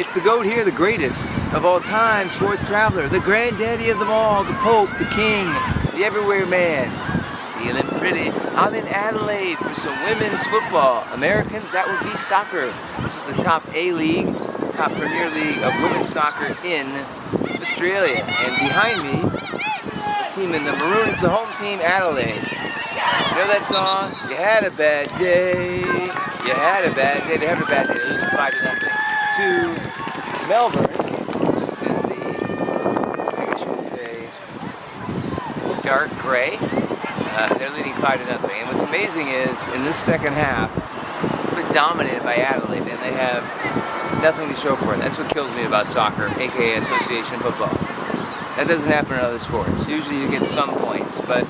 It's the GOAT here, the greatest of all time, sports traveler, the granddaddy of them all, the Pope, the King, the everywhere man. Feeling pretty. I'm in Adelaide for some women's football. Americans, that would be soccer. This is the top A-League, top Premier League of women's soccer in Australia. And behind me, the team in the maroon is the home team, Adelaide. Feel that song? You had a bad day. You had a bad day. They had a bad day. They're losing 5-0 to Melbourne, which is in the, I guess you would say, dark gray. They're leading 5-0. And what's amazing is, in this second half, they've been dominated by Adelaide, and they have nothing to show for it. That's what kills me about soccer, aka association football. That doesn't happen in other sports. Usually you get some points, but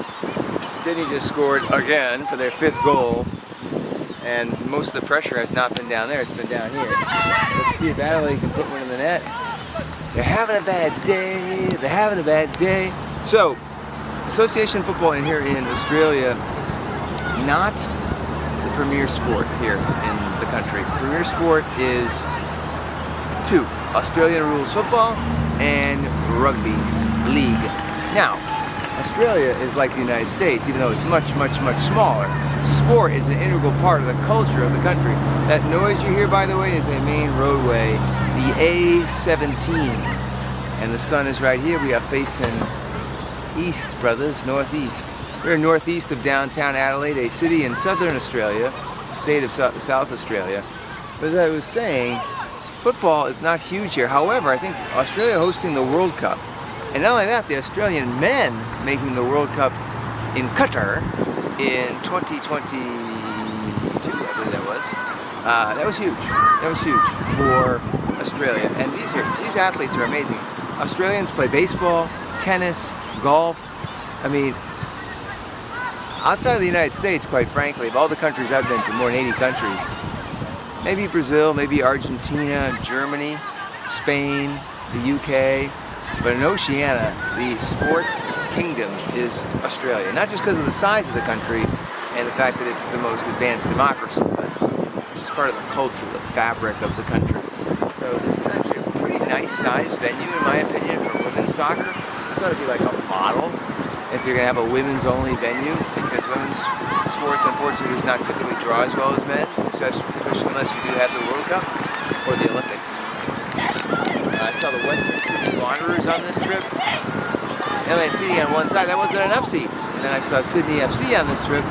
Sydney just scored again for their 5th goal. And most of the pressure has not been down there, it's been down here. Let's see if Adelaide can put one in the net. They're having a bad day, they're having a bad day. So, association football in here in Australia, not the premier sport here in the country. Premier sport is 2, Australian rules football and rugby league. Now, Australia is like the United States, even though it's much, much, much smaller. Sport is an integral part of the culture of the country. That noise you hear, by the way, is a main roadway, the A17. And the sun is right here. We are facing east, brothers, northeast. We're northeast of downtown Adelaide, a city in southern Australia, a state of South Australia. But as I was saying, football is not huge here. However, I think Australia hosting the World Cup, and not only that, the Australian men making the World Cup in Qatar in 2022, I believe that was. That was huge. That was huge for Australia. And these athletes are amazing. Australians play baseball, tennis, golf. I mean, outside of the United States, quite frankly, of all the countries I've been to, more than 80 countries, maybe Brazil, maybe Argentina, Germany, Spain, the UK, but in Oceania, the sports kingdom is Australia. Not just because of the size of the country and the fact that it's the most advanced democracy, but it's just part of the culture, the fabric of the country. So this is actually a pretty nice sized venue, in my opinion, for women's soccer. This ought to be like a model if you're going to have a women's only venue, because women's sports, unfortunately, does not typically draw as well as men, especially unless you do have the World Cup or the Olympics. I saw the Western Sydney Wanderers on this trip. Adelaide City on one side, that wasn't enough seats. And then I saw Sydney FC on this trip.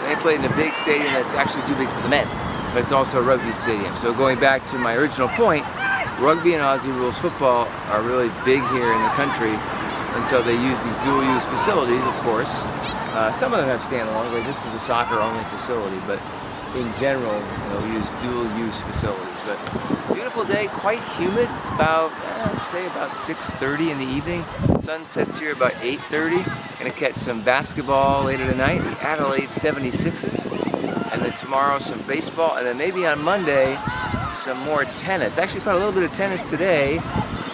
They played in a big stadium that's actually too big for the men, but it's also a rugby stadium. So going back to my original point, rugby and Aussie rules football are really big here in the country. And so they use these dual-use facilities, of course. Some of them have standalone, like this is a soccer-only facility, but in general, we use dual-use facilities. But beautiful day, quite humid. It's about, I'd say about 6:30 in the evening. Sun sets here about 8:30. Gonna catch some basketball later tonight, the Adelaide 76ers. And then tomorrow some baseball, and then maybe on Monday, some more tennis. Actually caught a little bit of tennis today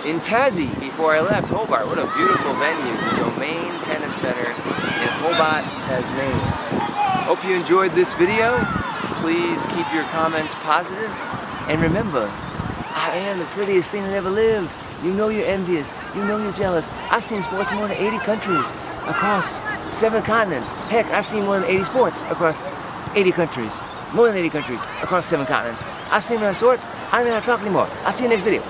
in Tassie before I left Hobart. What a beautiful venue, the Domain Tennis Center in Hobart, Tasmania. Hope you enjoyed this video. Please keep your comments positive. And remember, I am the prettiest thing that ever lived. You know you're envious. You know you're jealous. I've seen sports in more than 80 countries across 7 continents. Heck, I've seen more than 80 sports across 80 countries. More than 80 countries across 7 continents. I've seen my sorts. I don't know how to talk anymore. I'll see you next video.